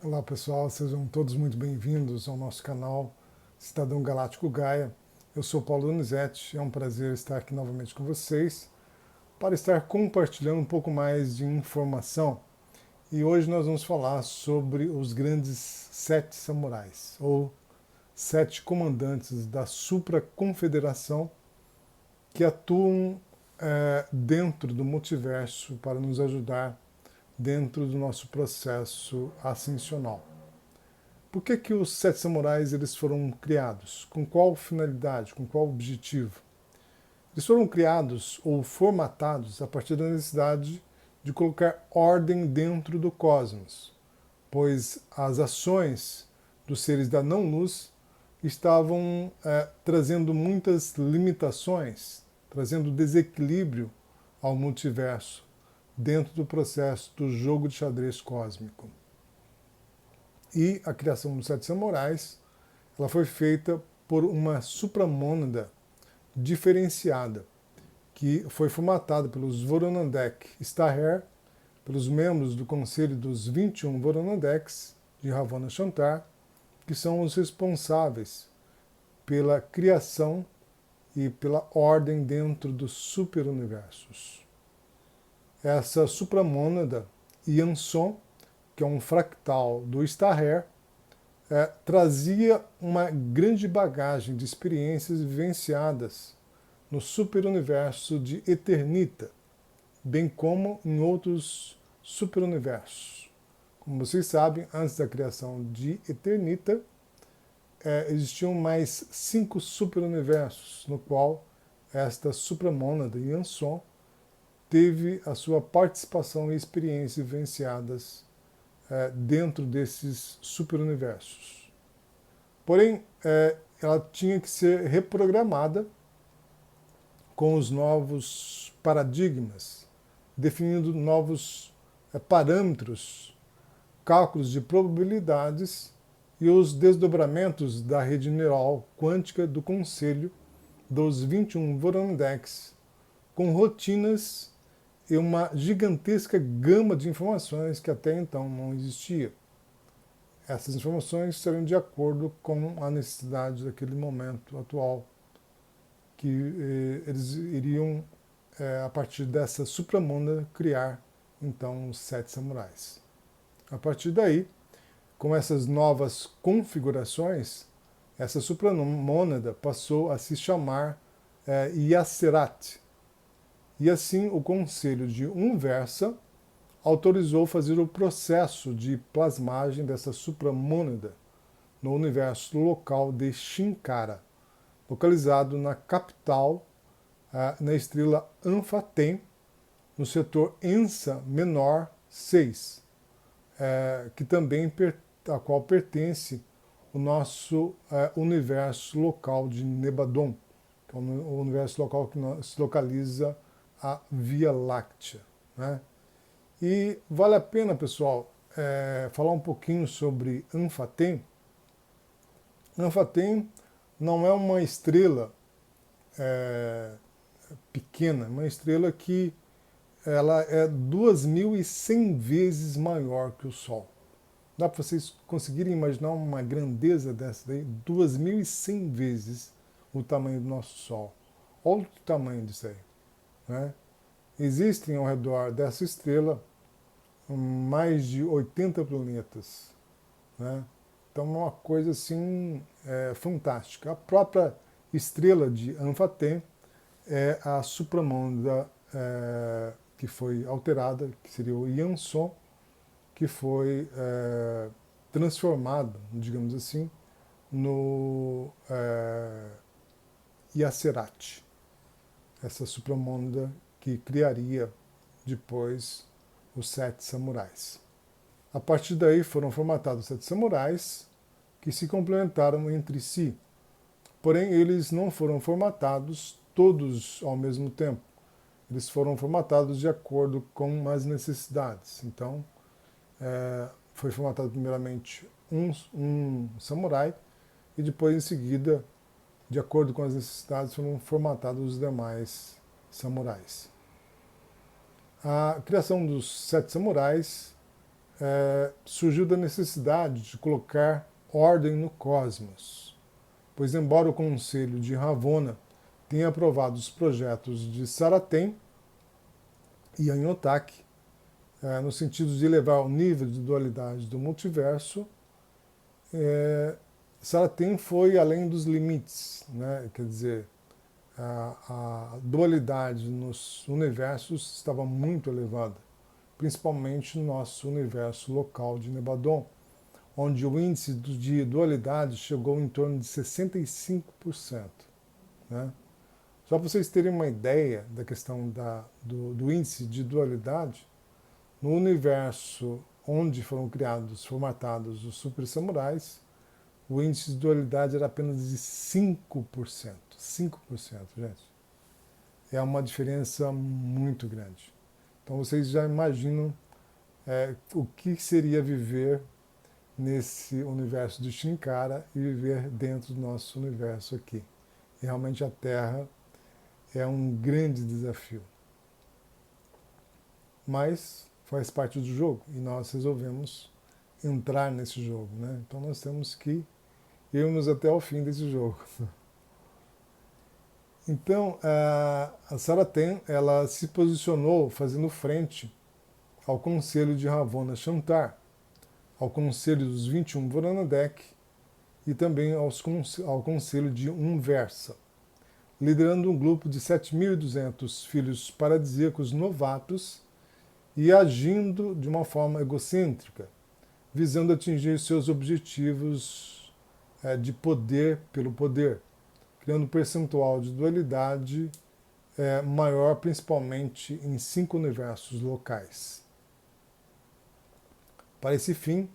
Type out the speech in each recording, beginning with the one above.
Olá pessoal, sejam todos muito bem-vindos ao nosso canal Cidadão Galáctico Gaia. Eu sou Paulo Donizete, é um prazer estar aqui novamente com vocês para estar compartilhando um pouco mais de informação. E hoje nós vamos falar sobre os grandes sete samurais, ou sete comandantes da Supra-Confederação que atuam dentro do multiverso para nos ajudar dentro do nosso processo ascensional. Por que os sete samurais eles foram criados? Com qual finalidade? Com qual objetivo? Eles foram criados ou formatados a partir da necessidade de colocar ordem dentro do cosmos, pois as ações dos seres da não-luz estavam trazendo muitas limitações, trazendo desequilíbrio ao multiverso dentro do processo do jogo de xadrez cósmico. E a criação dos sete samurais ela foi feita por uma supramônada diferenciada, que foi formatada pelos Voronandek Staher, pelos membros do Conselho dos 21 Voronandeks de Ravana Shantar, que são os responsáveis pela criação e pela ordem dentro dos superuniversos. Essa supramônada, Yanson, que é um fractal do Staher, trazia uma grande bagagem de experiências vivenciadas no superuniverso de Eternita, bem como em outros superuniversos. Como vocês sabem, antes da criação de Eternita, existiam mais 5 superuniversos, no qual esta supramônada Yanson teve a sua participação e experiências vivenciadas dentro desses superuniversos. Porém, ela tinha que ser reprogramada com os novos paradigmas, definindo novos parâmetros, cálculos de probabilidades e os desdobramentos da rede neural quântica do Conselho dos 21 Voronandeks, com rotinas e uma gigantesca gama de informações que até então não existia. Essas informações seriam de acordo com a necessidade daquele momento atual, que eles iriam, a partir dessa supramônada, criar então os sete samurais. A partir daí, com essas novas configurações, essa supramônada passou a se chamar Yacerat. E assim o Conselho de Unversa autorizou fazer o processo de plasmagem dessa supramônada no universo local de Shinkara, localizado na capital, na estrela Amphatem, no setor Ensa Menor 6, que também a qual pertence o nosso universo local de Nebadon, que é o universo local que se localiza a Via Láctea. Né? E vale a pena, pessoal, falar um pouquinho sobre Amphatem. Amphatem não é uma estrela pequena, é uma estrela que ela é 2.100 vezes maior que o Sol. Dá para vocês conseguirem imaginar uma grandeza dessa daí? 2.100 vezes o tamanho do nosso Sol. Olha o tamanho disso aí. Né? Existem ao redor dessa estrela mais de 80 planetas. Né? Então é uma coisa assim fantástica. A própria estrela de Amphatem é a supramônada que foi alterada, que seria o Yanson, que foi transformado, digamos assim, no Yacerat, essa supramônada que criaria depois os sete samurais. A partir daí foram formatados sete samurais que se complementaram entre si, porém eles não foram formatados todos ao mesmo tempo. Eles foram formatados de acordo com as necessidades. Então, foi formatado primeiramente um samurai e depois, em seguida, de acordo com as necessidades, foram formatados os demais samurais. A criação dos sete samurais surgiu da necessidade de colocar ordem no cosmos, pois embora o Conselho de Ravonna tenha aprovado os projetos de Saratem e Anhotak, no sentido de elevar o nível de dualidade do multiverso, Saratem foi além dos limites, né? Quer dizer, a dualidade nos universos estava muito elevada, principalmente no nosso universo local de Nebadon, onde o índice de dualidade chegou em torno de 65%. Né? Só para vocês terem uma ideia da questão do índice de dualidade, no universo onde foram criados, formatados os super samurais, o índice de dualidade era apenas de 5%. 5%, gente. É uma diferença muito grande. Então vocês já imaginam o que seria viver nesse universo de Shinkara e viver dentro do nosso universo aqui. E realmente a Terra é um grande desafio. Mas faz parte do jogo e nós resolvemos entrar nesse jogo, né? Então nós temos que irmos até o fim desse jogo. Então a Saratem, ela se posicionou fazendo frente ao Conselho de Ravonna Shantar, ao Conselho dos 21 Voranadek e também ao Conselho de Umversa, liderando um grupo de 7.200 filhos paradisíacos novatos e agindo de uma forma egocêntrica, visando atingir seus objetivos de poder pelo poder, criando um percentual de dualidade maior, principalmente em 5 universos locais. Para esse fim,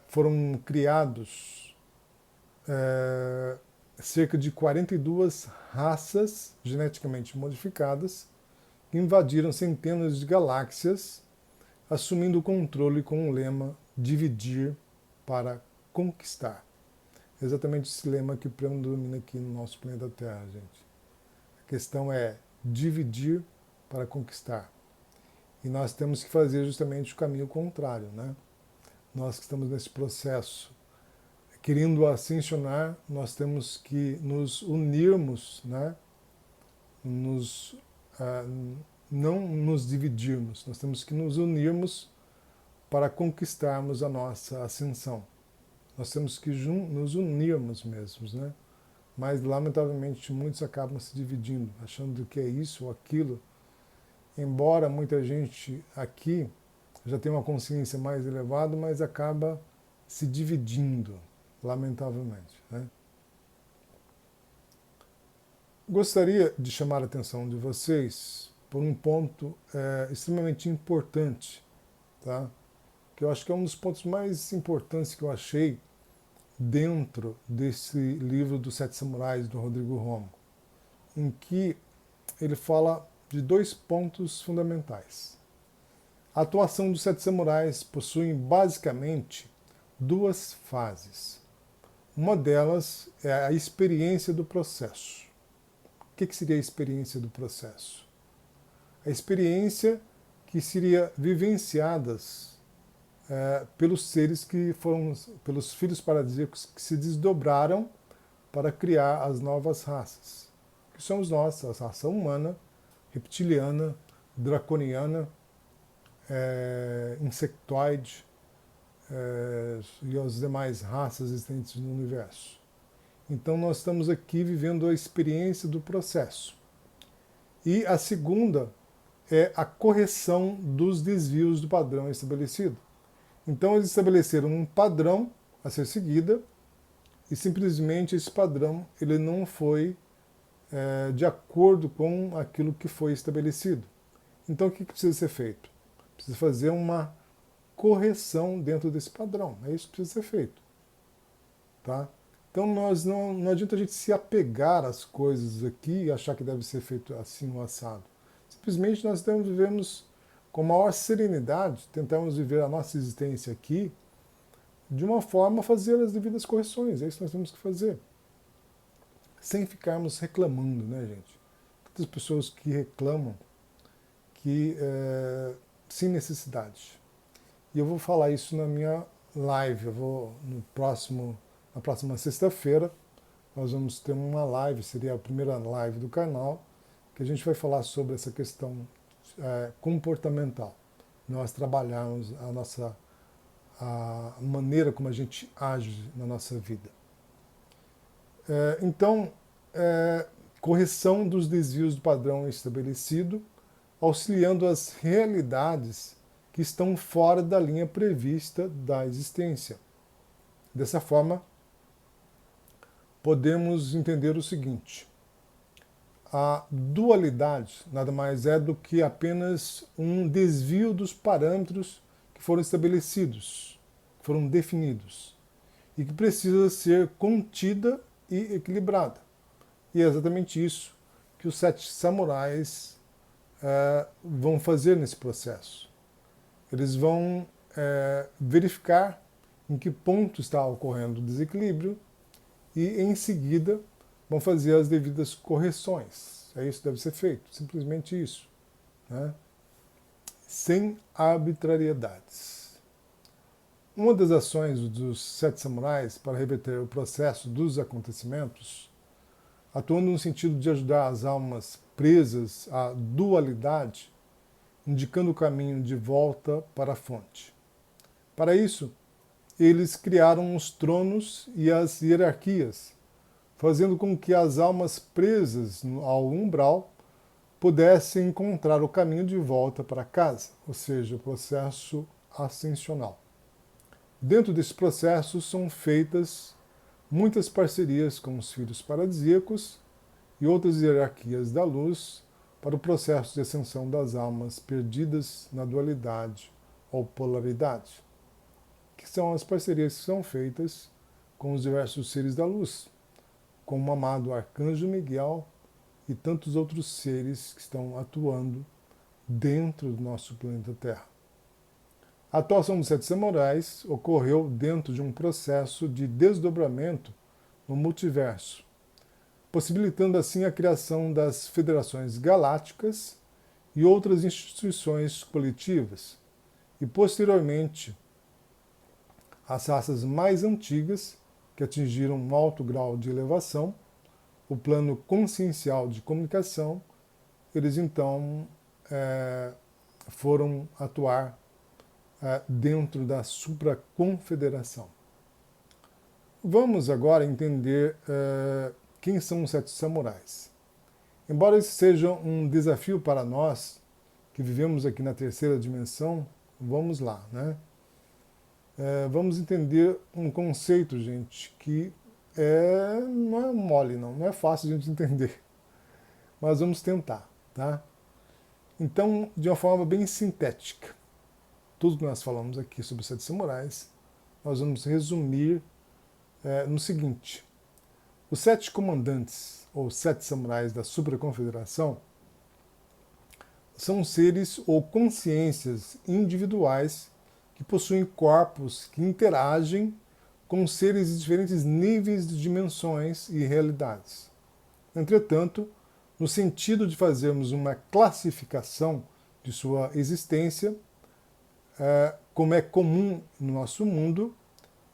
foram criados cerca de 42 raças geneticamente modificadas que invadiram centenas de galáxias, assumindo o controle com o lema dividir para conquistar. Exatamente esse lema que predomina aqui no nosso planeta Terra, gente. A questão é dividir para conquistar. E nós temos que fazer justamente o caminho contrário, né? Nós que estamos nesse processo, querendo ascensionar, nós temos que nos unirmos, né? Não nos dividirmos, nós temos que nos unirmos para conquistarmos a nossa ascensão. Nós temos que nos unirmos mesmos, né? Mas, lamentavelmente, muitos acabam se dividindo, achando que é isso ou aquilo. Embora muita gente aqui já tenha uma consciência mais elevada, mas acaba se dividindo, lamentavelmente, né? Gostaria de chamar a atenção de vocês por um ponto extremamente importante, tá? Que eu acho que é um dos pontos mais importantes que eu achei dentro desse livro dos Sete Samurais, do Rodrigo Romo, em que ele fala de 2 pontos fundamentais. A atuação dos Sete Samurais possui basicamente 2 fases. Uma delas é a experiência do processo. O que seria a experiência do processo? A experiência que seria vivenciadas pelos seres que foram, pelos filhos paradisíacos que se desdobraram para criar as novas raças, que somos nós, a raça humana, reptiliana, draconiana, insectoide e as demais raças existentes no universo. Então nós estamos aqui vivendo a experiência do processo. E a segunda é a correção dos desvios do padrão estabelecido. Então eles estabeleceram um padrão a ser seguido e simplesmente esse padrão ele não foi de acordo com aquilo que foi estabelecido. Então o que precisa ser feito? Precisa fazer uma correção dentro desse padrão. É isso que precisa ser feito. Tá? Então não adianta a gente se apegar às coisas aqui e achar que deve ser feito assim ou assado. Simplesmente nós vivemos com maior serenidade, tentamos viver a nossa existência aqui de uma forma a fazer as devidas correções. É isso que nós temos que fazer. Sem ficarmos reclamando, né, gente? Tantas pessoas que reclamam que sem necessidade. e eu vou falar isso na minha live. Eu vou na próxima sexta-feira, nós vamos ter uma live, seria a primeira live do canal, que a gente vai falar sobre essa questão comportamental. Nós trabalharmos a maneira como a gente age na nossa vida. Então, correção dos desvios do padrão estabelecido, auxiliando as realidades que estão fora da linha prevista da existência. Dessa forma, podemos entender o seguinte: a dualidade nada mais é do que apenas um desvio dos parâmetros que foram estabelecidos, que foram definidos, e que precisa ser contida e equilibrada. E é exatamente isso que os 7 samurais vão fazer nesse processo. Eles vão verificar em que ponto está ocorrendo o desequilíbrio e, em seguida, vão fazer as devidas correções. É isso que deve ser feito, simplesmente isso, né? Sem arbitrariedades. Uma das ações dos 7 samurais para reverter o processo dos acontecimentos, atuando no sentido de ajudar as almas presas à dualidade, indicando o caminho de volta para a fonte. Para isso, eles criaram os tronos e as hierarquias, fazendo com que as almas presas ao umbral pudessem encontrar o caminho de volta para casa, ou seja, o processo ascensional. Dentro desse processo são feitas muitas parcerias com os filhos paradisíacos e outras hierarquias da luz para o processo de ascensão das almas perdidas na dualidade ou polaridade, que são as parcerias que são feitas com os diversos seres da luz, como o amado Arcanjo Miguel e tantos outros seres que estão atuando dentro do nosso planeta Terra. A atuação dos 7 samurais ocorreu dentro de um processo de desdobramento no multiverso, possibilitando assim a criação das federações galácticas e outras instituições coletivas, e posteriormente as raças mais antigas, que atingiram um alto grau de elevação, o plano consciencial de comunicação, eles então foram atuar dentro da supraconfederação. Vamos agora entender quem são os 7 samurais. Embora isso seja um desafio para nós, que vivemos aqui na terceira dimensão, vamos lá, né? Vamos entender um conceito, gente, que não é mole, não é fácil a gente entender, mas vamos tentar, tá? Então, de uma forma bem sintética, tudo que nós falamos aqui sobre os 7 samurais, nós vamos resumir no seguinte: os 7 comandantes, ou 7 samurais da supraconfederação, são seres ou consciências individuais que possuem corpos que interagem com seres de diferentes níveis de dimensões e realidades. Entretanto, no sentido de fazermos uma classificação de sua existência, como é comum no nosso mundo,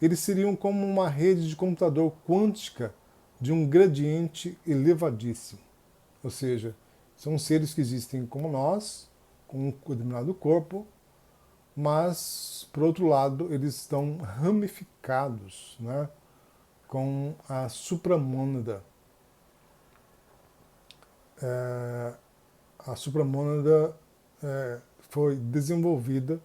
eles seriam como uma rede de computador quântica de um gradiente elevadíssimo. Ou seja, são seres que existem como nós, com um determinado corpo, mas, por outro lado, eles estão ramificados, né, com a supramônada. A supramônada foi desenvolvida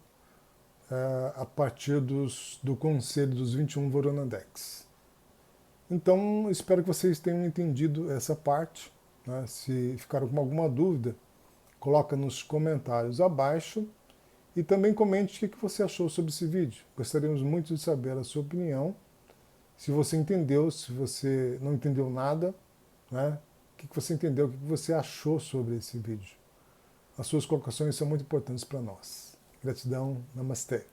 a partir do conselho dos 21 Voronadex. Então, espero que vocês tenham entendido essa parte, né? Se ficaram com alguma dúvida, coloca nos comentários abaixo e também comente o que você achou sobre esse vídeo. Gostaríamos muito de saber a sua opinião, se você entendeu, se você não entendeu nada, né? O que você entendeu, o que você achou sobre esse vídeo. As suas colocações são muito importantes para nós. Gratidão, namastê.